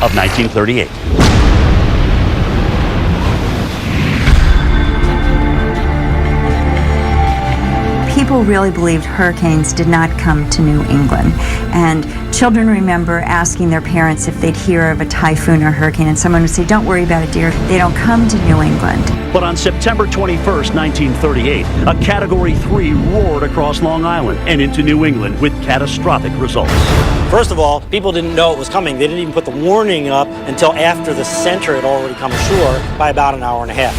of 1938. People really believed hurricanes did not come to New England, and children remember asking their parents if they'd hear of a typhoon or hurricane, and someone would say, "Don't worry about it, dear, they don't come to New England." But on September 21st, 1938, a Category 3 roared across Long Island and into New England with catastrophic results. First of all, people didn't know it was coming. They didn't even put the warning up until after the center had already come ashore by about an hour and a half.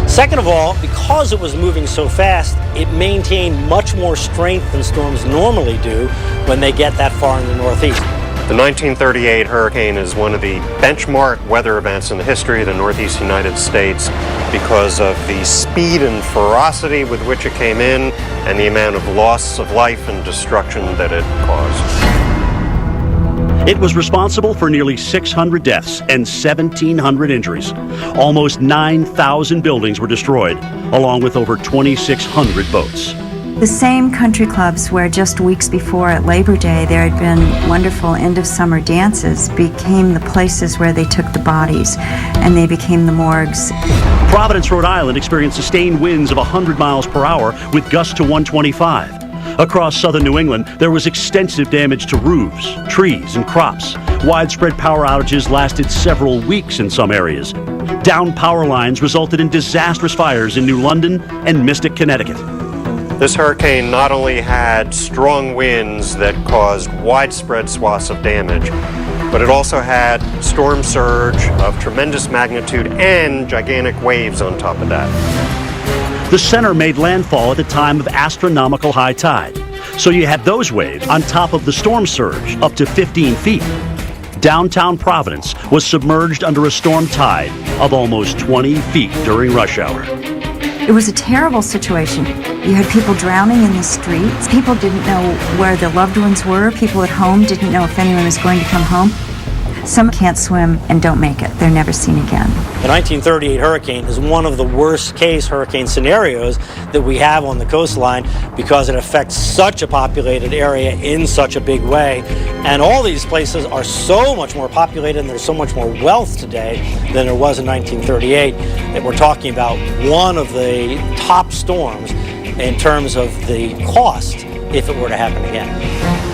Second of all, because it was moving so fast, it maintained much more strength than storms normally do when they get that far in the northeast. The 1938 hurricane is one of the benchmark weather events in the history of the Northeast United States because of the speed and ferocity with which it came in and the amount of loss of life and destruction that it caused. It was responsible for nearly 600 deaths and 1,700 injuries. Almost 9,000 buildings were destroyed, along with over 2,600 boats. The same country clubs where just weeks before at Labor Day there had been wonderful end-of-summer dances became the places where they took the bodies, and they became the morgues. Providence, Rhode Island experienced sustained winds of 100 miles per hour with gusts to 125. Across southern New England, there was extensive damage to roofs, trees, and crops. Widespread power outages lasted several weeks in some areas. Downed power lines resulted in disastrous fires in New London and Mystic, Connecticut. This hurricane not only had strong winds that caused widespread swaths of damage, but it also had storm surge of tremendous magnitude and gigantic waves on top of that. The center made landfall at the time of astronomical high tide. So you had those waves on top of the storm surge up to 15 feet. Downtown Providence was submerged under a storm tide of almost 20 feet during rush hour. It was a terrible situation. You had people drowning in the streets. People didn't know where their loved ones were. People at home didn't know if anyone was going to come home. Some can't swim and don't make it. They're never seen again. The 1938 hurricane is one of the worst case hurricane scenarios that we have on the coastline because it affects such a populated area in such a big way. And all these places are so much more populated and there's so much more wealth today than there was in 1938 that we're talking about one of the top storms in terms of the cost if it were to happen again.